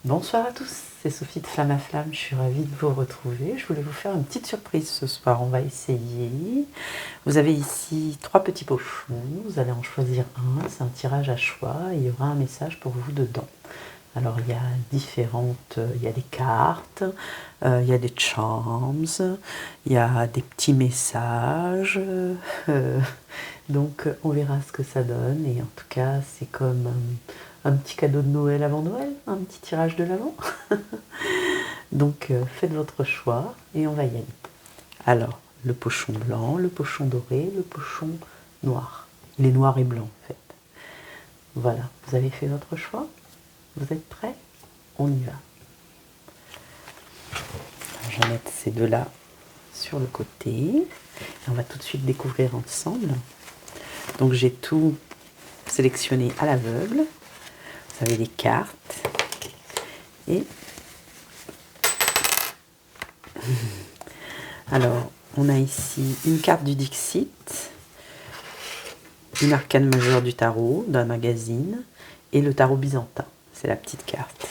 Bonsoir à tous, c'est Sophie de Flamme à Flamme, je suis ravie de vous retrouver. Je voulais vous faire une petite surprise ce soir, on va essayer. Vous avez ici 3 petits pochons, vous allez en choisir un, c'est un tirage à choix, et il y aura un message pour vous dedans. Alors il y a il y a des cartes, il y a des charms, il y a des petits messages, donc on verra ce que ça donne, et en tout cas c'est comme un petit cadeau de Noël avant Noël, un petit tirage de l'avant. Donc faites votre choix et on va y aller. Alors, le pochon blanc, le pochon doré, le pochon noir. Il est noir et blanc en fait. Voilà, vous avez fait votre choix? Vous êtes prêts? On y va. Alors, je vais mettre ces deux-là sur le côté. Et on va tout de suite découvrir ensemble. Donc j'ai tout sélectionné à l'aveugle. Vous avez les cartes. Et alors, on a ici une carte du Dixit, une arcane majeure du tarot, d'un magazine, et le tarot byzantin. C'est la petite carte.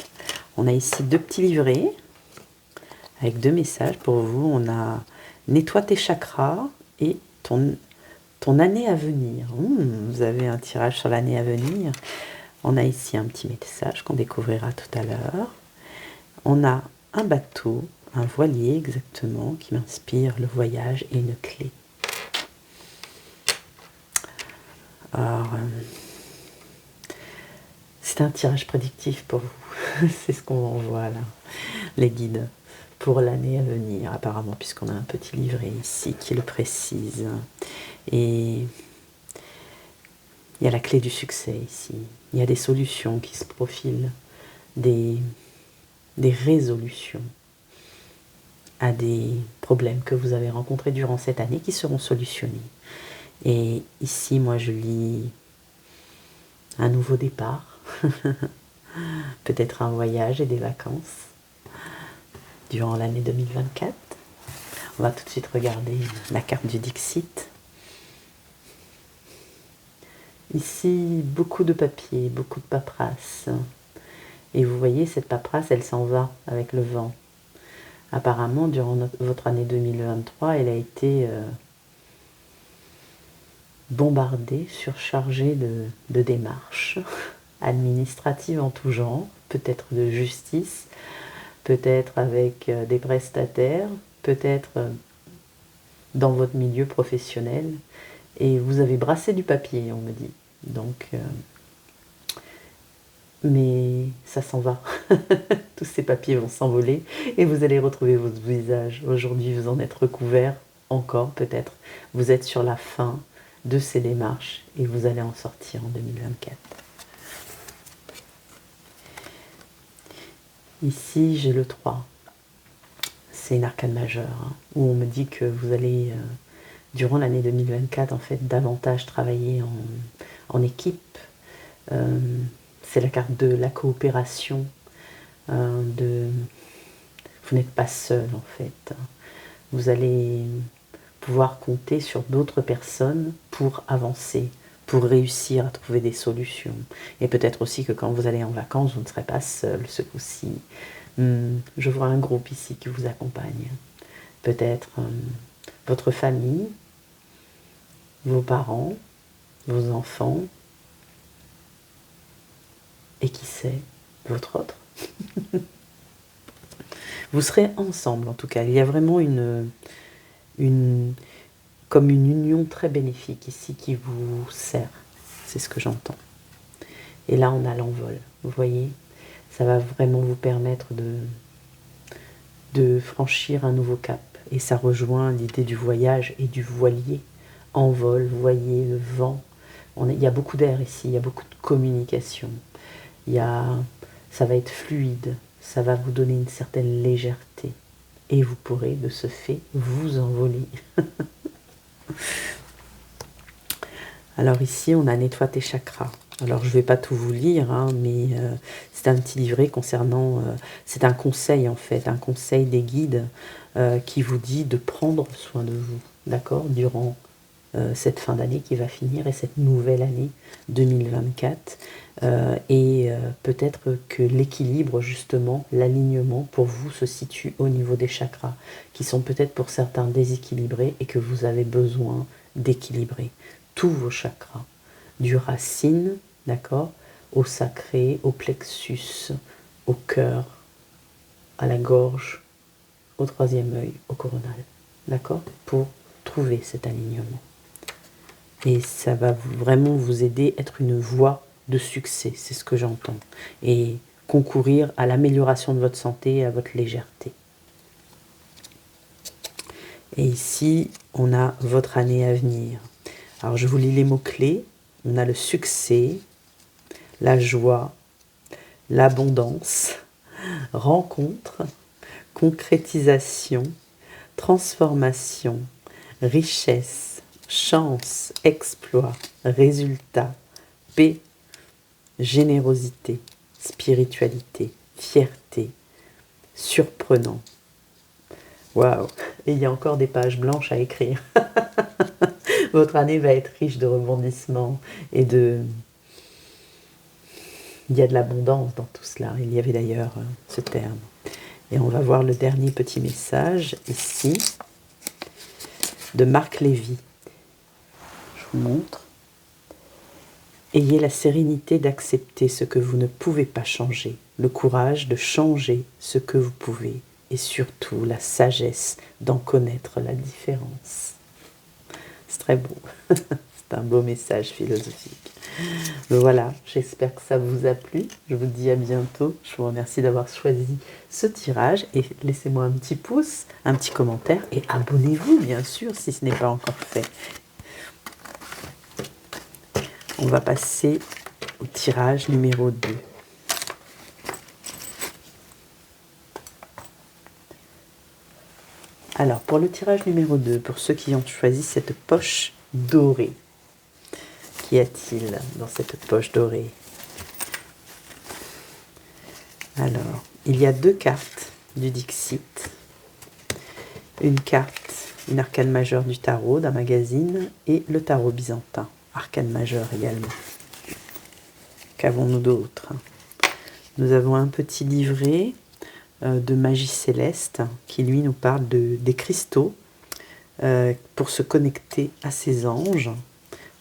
On a ici 2 petits livrets, avec 2 messages pour vous. On a « Nettoie tes chakras » et ton année à venir. Vous avez un tirage sur l'année à venir. On a ici un petit message qu'on découvrira tout à l'heure. On a un bateau, un voilier exactement, qui m'inspire le voyage et une clé. Alors, c'est un tirage prédictif pour vous. C'est ce qu'on envoie là, les guides, pour l'année à venir, apparemment, puisqu'on a un petit livret ici qui le précise. Et il y a la clé du succès ici. Il y a des solutions qui se profilent, des résolutions à des problèmes que vous avez rencontrés durant cette année qui seront solutionnés. Et ici, moi, je lis un nouveau départ, peut-être un voyage et des vacances durant l'année 2024. On va tout de suite regarder la carte du Dixit. Ici, beaucoup de papier, beaucoup de paperasse. Et vous voyez, cette paperasse, elle s'en va avec le vent. Apparemment, durant votre année 2023, elle a été bombardée, surchargée de démarches administratives en tout genre, peut-être de justice, peut-être avec des prestataires, peut-être dans votre milieu professionnel. Et vous avez brassé du papier, on me dit. Donc, mais ça s'en va. Tous ces papiers vont s'envoler et vous allez retrouver votre visage. Aujourd'hui, vous en êtes recouvert encore peut-être. Vous êtes sur la fin de ces démarches et vous allez en sortir en 2024. Ici, j'ai le 3. C'est une arcane majeure, hein, où on me dit que vous allez, durant l'année 2024, en fait, davantage travailler en équipe. C'est la carte de la coopération, vous n'êtes pas seul en fait. Vous allez pouvoir compter sur d'autres personnes pour avancer, pour réussir à trouver des solutions. Et peut-être aussi que quand vous allez en vacances, vous ne serez pas seul ce coup-ci. Je vois un groupe ici qui vous accompagne. Peut-être votre famille, vos parents, vos enfants, et qui sait, votre autre. Vous serez ensemble en tout cas. Il y a vraiment comme une union très bénéfique ici qui vous sert. C'est ce que j'entends. Et là, on a l'envol. Vous voyez, ça va vraiment vous permettre de franchir un nouveau cap. Et ça rejoint l'idée du voyage et du voilier. Envol, vous voyez, le vent. Il y a beaucoup d'air ici, il y a beaucoup de communication. Ça va être fluide, ça va vous donner une certaine légèreté. Et vous pourrez, de ce fait, vous envoler. Alors ici, on a Nettoie tes chakras. Alors je ne vais pas tout vous lire, hein, mais c'est un petit livret concernant... c'est un conseil en fait, un conseil des guides qui vous dit de prendre soin de vous, d'accord, durant cette fin d'année qui va finir et cette nouvelle année 2024. Peut-être que l'équilibre, justement, l'alignement pour vous se situe au niveau des chakras, qui sont peut-être pour certains déséquilibrés et que vous avez besoin d'équilibrer tous vos chakras, du racine, d'accord, au sacré, au plexus, au cœur, à la gorge, au troisième œil, au coronal, d'accord, pour trouver cet alignement. Et ça va vraiment vous aider à être une voie de succès, c'est ce que j'entends. Et concourir à l'amélioration de votre santé et à votre légèreté. Et ici, on a votre année à venir. Alors, je vous lis les mots-clés. On a le succès, la joie, l'abondance, rencontre, concrétisation, transformation, richesse, chance, exploit, résultat, paix, générosité, spiritualité, fierté, surprenant. Waouh! Et il y a encore des pages blanches à écrire. Votre année va être riche de rebondissements et de... Il y a de l'abondance dans tout cela. Il y avait d'ailleurs ce terme. Et on va voir le dernier petit message ici de Marc Lévy. Je vous montre. Ayez la sérénité d'accepter ce que vous ne pouvez pas changer, le courage de changer ce que vous pouvez et surtout la sagesse d'en connaître la différence. C'est très beau, c'est un beau message philosophique. Mais voilà, j'espère que ça vous a plu. Je vous dis à bientôt. Je vous remercie d'avoir choisi ce tirage et laissez-moi un petit pouce, un petit commentaire et abonnez-vous bien sûr si ce n'est pas encore fait. On va passer au tirage numéro 2. Alors, pour le tirage numéro 2, pour ceux qui ont choisi cette poche dorée, qu'y a-t-il dans cette poche dorée? Alors, il y a 2 cartes du Dixit, une carte, une arcane majeure du tarot d'un magazine et le tarot byzantin, arcane majeure également. Qu'avons-nous d'autre? Nous avons un petit livret de magie céleste qui lui nous parle des cristaux pour se connecter à ses anges.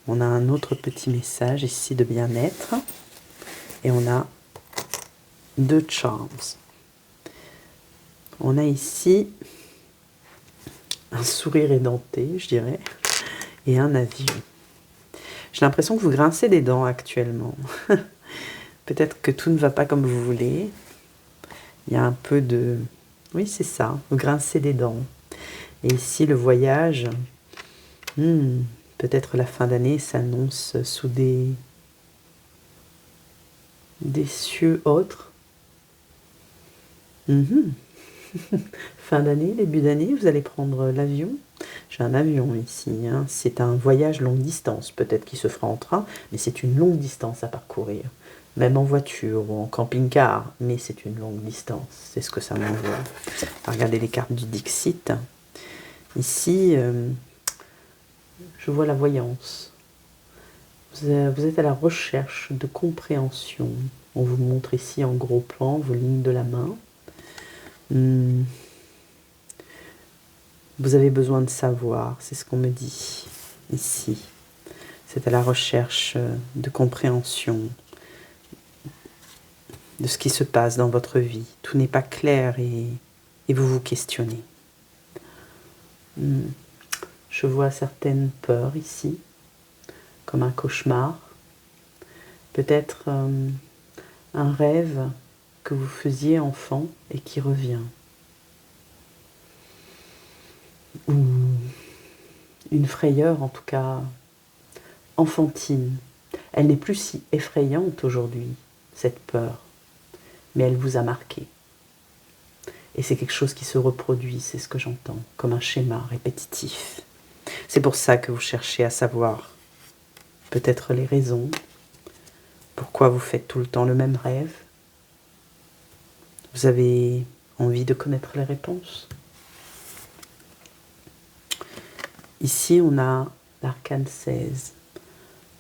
On a un autre petit message ici de bien-être et on a 2 charms. On a ici un sourire édenté, je dirais, et un avion. J'ai l'impression que vous grincez des dents actuellement. Peut-être que tout ne va pas comme vous voulez. Il y a un peu de... Oui, c'est ça, vous grincez des dents. Et ici, le voyage, peut-être la fin d'année s'annonce sous des cieux autres. Fin d'année, début d'année, vous allez prendre l'avion. J'ai un avion ici, hein. C'est un voyage longue distance, peut-être qu'il se fera en train, mais c'est une longue distance à parcourir. Même en voiture ou en camping-car, mais c'est une longue distance, c'est ce que ça m'envoie. Regardez les cartes du Dixit. Ici, je vois la voyance. Vous êtes à la recherche de compréhension. On vous montre ici en gros plan vos lignes de la main. Vous avez besoin de savoir, c'est ce qu'on me dit ici. C'est à la recherche de compréhension de ce qui se passe dans votre vie. Tout n'est pas clair et vous vous questionnez. Je vois certaines peurs ici, comme un cauchemar. Peut-être un rêve que vous faisiez enfant et qui revient. Ou une frayeur, en tout cas enfantine. Elle n'est plus si effrayante aujourd'hui, cette peur, mais elle vous a marqué. Et c'est quelque chose qui se reproduit, c'est ce que j'entends, comme un schéma répétitif. C'est pour ça que vous cherchez à savoir peut-être les raisons, pourquoi vous faites tout le temps le même rêve. Vous avez envie de connaître les réponses. Ici, on a l'arcane 16,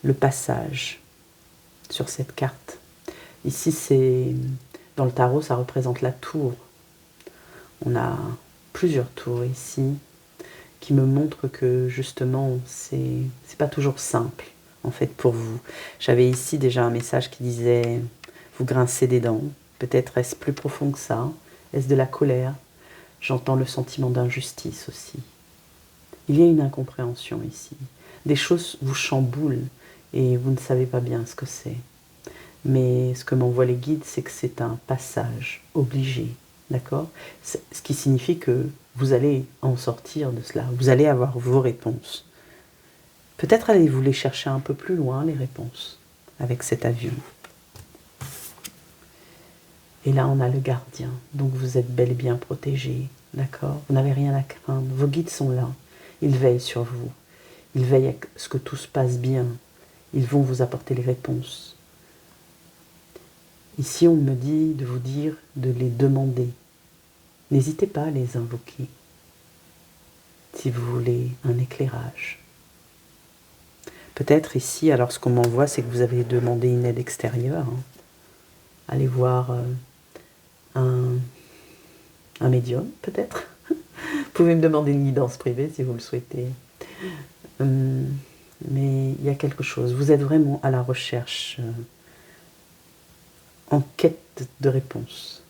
le passage. sur cette carte. Ici, c'est dans le tarot, ça représente la tour. On a plusieurs tours ici qui me montrent que justement, c'est pas toujours simple en fait pour vous. J'avais ici déjà un message qui disait vous grincez des dents. Peut-être est-ce plus profond que ça? Est-ce de la colère? J'entends le sentiment d'injustice aussi. Il y a une incompréhension ici. Des choses vous chamboulent et vous ne savez pas bien ce que c'est. Mais ce que m'envoient les guides, c'est que c'est un passage obligé. D'accord? Ce qui signifie que vous allez en sortir de cela. Vous allez avoir vos réponses. Peut-être allez-vous les chercher un peu plus loin, les réponses, avec cet avion. Et là, on a le gardien. Donc, vous êtes bel et bien protégé. D'accord? Vous n'avez rien à craindre. Vos guides sont là. Ils veillent sur vous. Ils veillent à ce que tout se passe bien. Ils vont vous apporter les réponses. Ici, on me dit de vous dire de les demander. N'hésitez pas à les invoquer si vous voulez un éclairage. Peut-être ici, alors ce qu'on m'envoie, c'est que vous avez demandé une aide extérieure. Allez voir un médium, peut-être. Vous pouvez me demander une guidance privée si vous le souhaitez. Mais il y a quelque chose. Vous êtes vraiment à la recherche, en quête de réponse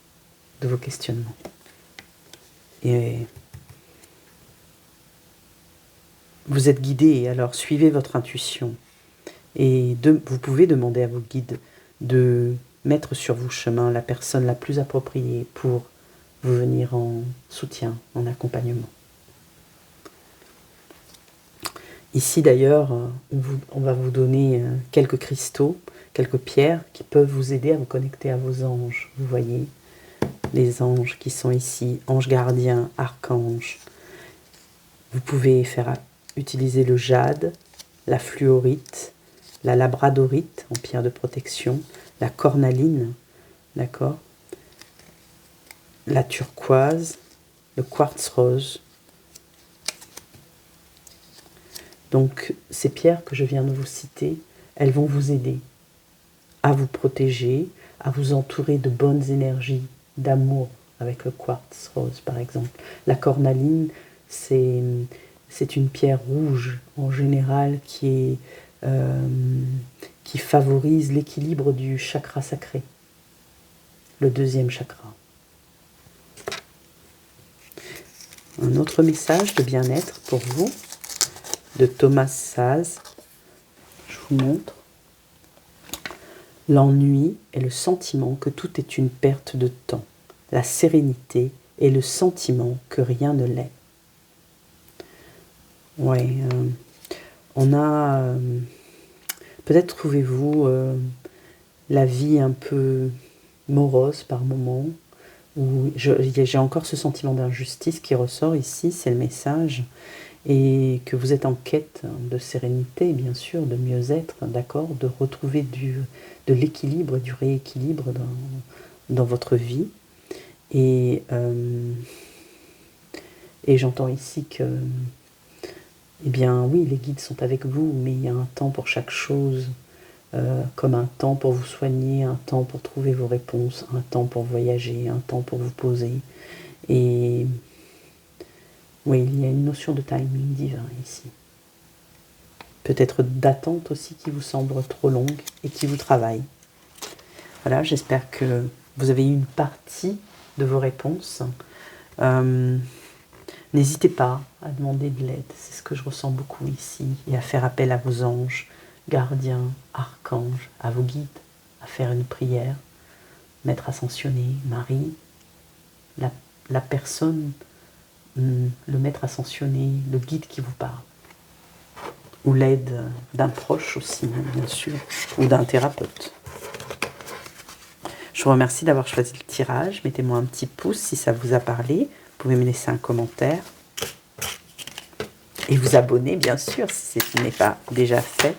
de vos questionnements. Et vous êtes guidé, alors suivez votre intuition. Et vous pouvez demander à vos guides de mettre sur vos chemins la personne la plus appropriée pour vous venir en soutien, en accompagnement. Ici d'ailleurs, on va vous donner quelques cristaux, quelques pierres qui peuvent vous aider à vous connecter à vos anges. Vous voyez, les anges qui sont ici, anges gardiens, archanges. Vous pouvez utiliser le jade, la fluorite, la labradorite en pierre de protection, la cornaline, d'accord, la turquoise, le quartz rose. Donc ces pierres que je viens de vous citer, elles vont vous aider à vous protéger, à vous entourer de bonnes énergies, d'amour, avec le quartz rose par exemple. La cornaline, c'est une pierre rouge en général qui favorise l'équilibre du chakra sacré, le deuxième chakra. Un autre message de bien-être pour vous, de Thomas Saz. Je vous montre. L'ennui est le sentiment que tout est une perte de temps. La sérénité est le sentiment que rien ne l'est. Ouais, on a... peut-être trouvez-vous la vie un peu morose par moments, où j'ai encore ce sentiment d'injustice qui ressort ici, c'est le message, et que vous êtes en quête de sérénité, bien sûr, de mieux-être, d'accord, de retrouver de l'équilibre, du rééquilibre dans votre vie. Et j'entends ici que, eh bien oui, les guides sont avec vous, mais il y a un temps pour chaque chose, comme un temps pour vous soigner, un temps pour trouver vos réponses, un temps pour voyager, un temps pour vous poser. Et oui, il y a une notion de timing divin ici. Peut-être d'attente aussi qui vous semble trop longue et qui vous travaille. Voilà, j'espère que vous avez eu une partie de vos réponses. N'hésitez pas à demander de l'aide, c'est ce que je ressens beaucoup ici, et à faire appel à vos anges, gardiens, archanges, à vos guides, à faire une prière, Maître ascensionné, Marie, la personne, le Maître ascensionné, le guide qui vous parle, ou l'aide d'un proche aussi, bien sûr, ou d'un thérapeute. Je vous remercie d'avoir choisi le tirage. Mettez-moi un petit pouce si ça vous a parlé. Vous pouvez me laisser un commentaire. Et vous abonner, bien sûr, si ce n'est pas déjà fait.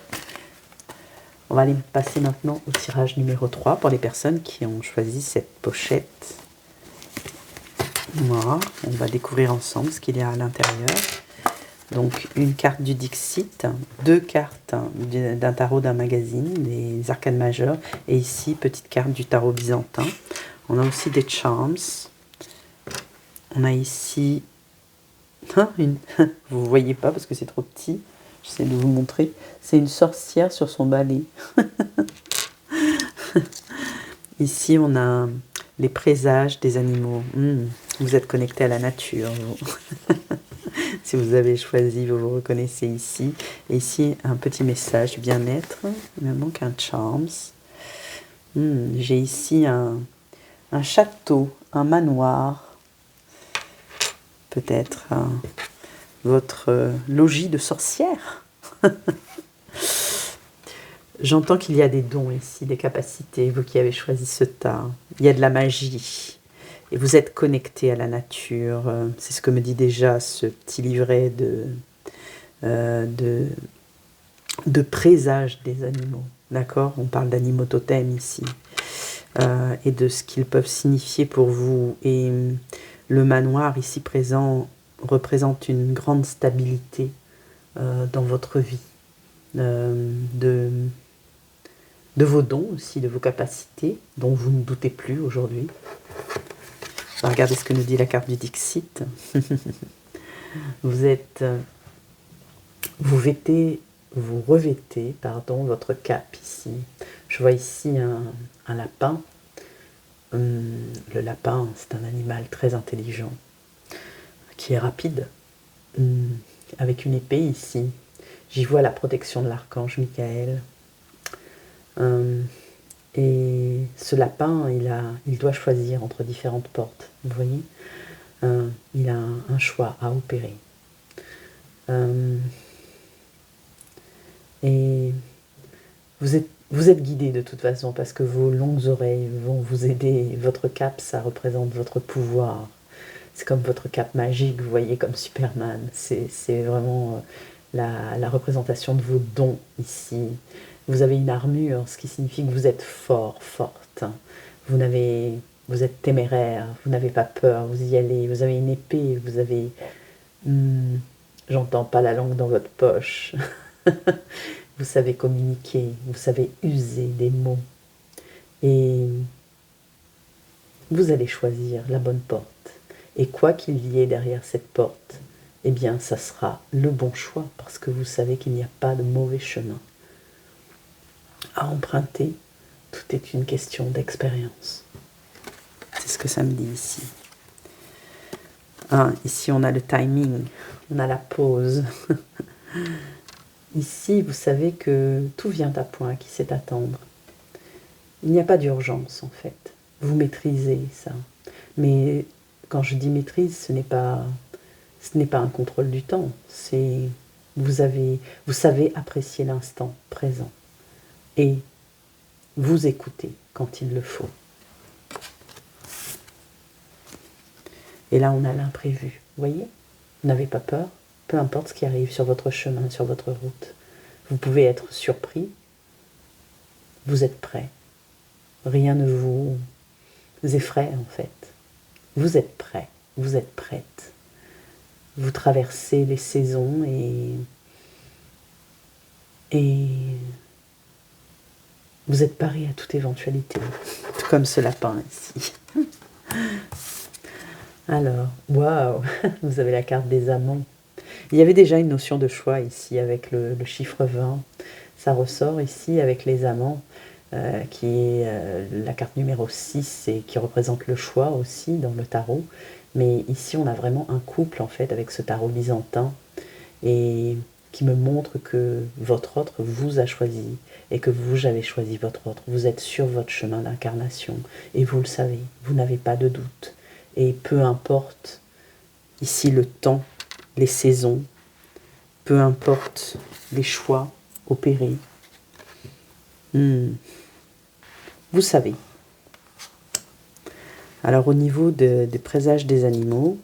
On va aller passer maintenant au tirage numéro 3 pour les personnes qui ont choisi cette pochette. Voilà, on va découvrir ensemble ce qu'il y a à l'intérieur. Donc une carte du Dixit, 2 cartes d'un tarot d'un magazine, des arcanes majeures, et ici petite carte du tarot byzantin. On a aussi des charms. On a ici vous voyez pas parce que c'est trop petit. J'essaie de vous montrer. C'est une sorcière sur son balai. Ici, on a les présages des animaux. Vous êtes connecté à la nature. Si vous avez choisi, vous vous reconnaissez ici. Et ici, un petit message bien-être. Il me manque un charms. J'ai ici un château, un manoir. Peut-être votre logis de sorcière. J'entends qu'il y a des dons ici, des capacités, vous qui avez choisi ce tas. Il y a de la magie. Et vous êtes connecté à la nature. C'est ce que me dit déjà ce petit livret de présage des animaux. D'accord? On parle d'animaux totems ici. Et de ce qu'ils peuvent signifier pour vous. Et le manoir ici présent représente une grande stabilité dans votre vie. De vos dons aussi, de vos capacités, dont vous ne doutez plus aujourd'hui. Regardez ce que nous dit la carte du Dixit. Vous revêtez, votre cape ici. Je vois ici un lapin. Le lapin, c'est un animal très intelligent, qui est rapide, avec une épée ici. J'y vois la protection de l'archange Michael. Et ce lapin, il doit choisir entre différentes portes. Vous voyez, il a un choix à opérer. Et vous êtes guidé de toute façon parce que vos longues oreilles vont vous aider. Votre cape, ça représente votre pouvoir. C'est comme votre cape magique, vous voyez, comme Superman. C'est vraiment la représentation de vos dons ici. Vous avez une armure, ce qui signifie que vous êtes fort, forte. Vous êtes téméraire, vous n'avez pas peur, vous y allez. Vous avez une épée, vous avez... j'entends pas la langue dans votre poche. Vous savez communiquer, vous savez user des mots. Et vous allez choisir la bonne porte. Et quoi qu'il y ait derrière cette porte, eh bien, ça sera le bon choix parce que vous savez qu'il n'y a pas de mauvais chemin à emprunter. Tout est une question d'expérience. C'est ce que ça me dit ici. Ici, on a le timing, on a la pause. Ici, vous savez que tout vient à point, qui sait attendre. Il n'y a pas d'urgence, en fait. Vous maîtrisez ça. Mais quand je dis maîtrise, ce n'est pas un contrôle du temps. Vous savez apprécier l'instant présent. Et vous écoutez quand il le faut. Et là, on a l'imprévu. Vous voyez? Vous n'avez pas peur, peu importe ce qui arrive sur votre chemin, sur votre route. Vous pouvez être surpris. Vous êtes prêt. Rien ne vous effraie, en fait. Vous êtes prêt. Vous êtes prête. Vous traversez les saisons et vous êtes paré à toute éventualité. Tout comme ce lapin ici. Alors, waouh, vous avez la carte des amants. Il y avait déjà une notion de choix ici avec le chiffre 20. Ça ressort ici avec les amants, qui est la carte numéro 6 et qui représente le choix aussi dans le tarot. Mais ici, on a vraiment un couple en fait avec ce tarot byzantin et qui me montre que votre autre vous a choisi et que vous avez choisi votre autre. Vous êtes sur votre chemin d'incarnation et vous le savez, vous n'avez pas de doute. Et peu importe ici le temps, les saisons, peu importe les choix opérés, vous savez. Alors au niveau des présages des animaux,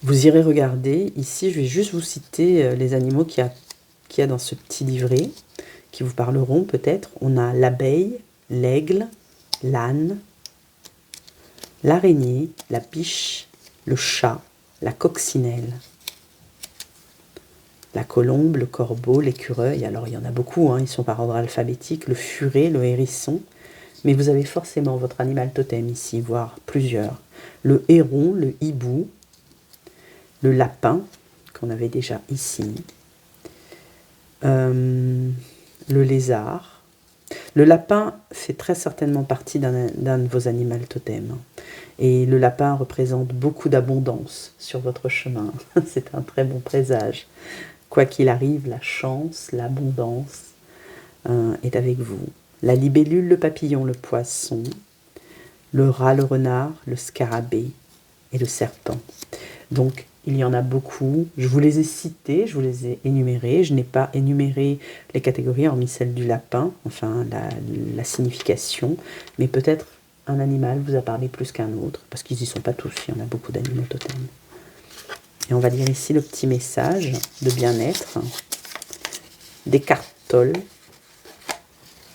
vous irez regarder. Ici, je vais juste vous citer les animaux qu'il y a dans ce petit livret, qui vous parleront peut-être. On a l'abeille, l'aigle, l'âne, l'araignée, la biche, le chat, la coccinelle. la colombe, le corbeau, l'écureuil. Alors il y en a beaucoup, hein, ils sont par ordre alphabétique, le furet, le hérisson. Mais vous avez forcément votre animal totem ici, voire plusieurs. Le héron, le hibou, le lapin, qu'on avait déjà ici, le lézard. Le lapin fait très certainement partie d'un de vos animaux totems. Et le lapin représente beaucoup d'abondance sur votre chemin. C'est un très bon présage. Quoi qu'il arrive, la chance, l'abondance est avec vous. La libellule, le papillon, le poisson, le rat, le renard, le scarabée et le serpent. Donc, il y en a beaucoup. Je vous les ai cités, je vous les ai énumérés. Je n'ai pas énuméré les catégories, hormis celle du lapin, enfin la signification. Mais peut-être un animal vous a parlé plus qu'un autre, parce qu'ils n'y sont pas tous, il y en a beaucoup d'animaux totems. Et on va lire ici le petit message de bien-être d'Eckhart Tolle.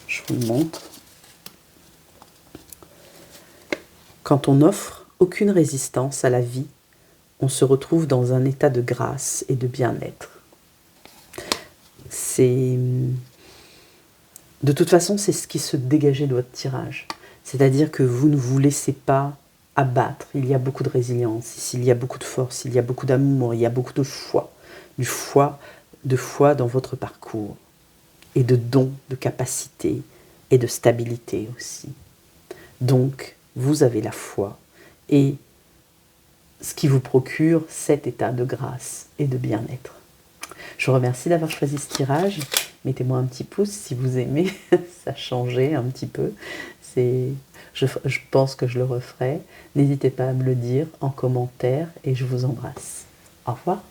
Je vous le montre. Quand on n'offre aucune résistance à la vie, on se retrouve dans un état de grâce et de bien-être. De toute façon, c'est ce qui se dégageait de votre tirage. C'est-à-dire que vous ne vous laissez pas abattre. Il y a beaucoup de résilience ici, il y a beaucoup de force, il y a beaucoup d'amour, il y a beaucoup de foi. De foi dans votre parcours. Et de dons, de capacité et de stabilité aussi. Donc, vous avez la foi et ce qui vous procure cet état de grâce et de bien-être. Je vous remercie d'avoir choisi ce tirage. Mettez-moi un petit pouce si vous aimez, ça changeait un petit peu. Je pense que je le referai. N'hésitez pas à me le dire en commentaire et je vous embrasse. Au revoir.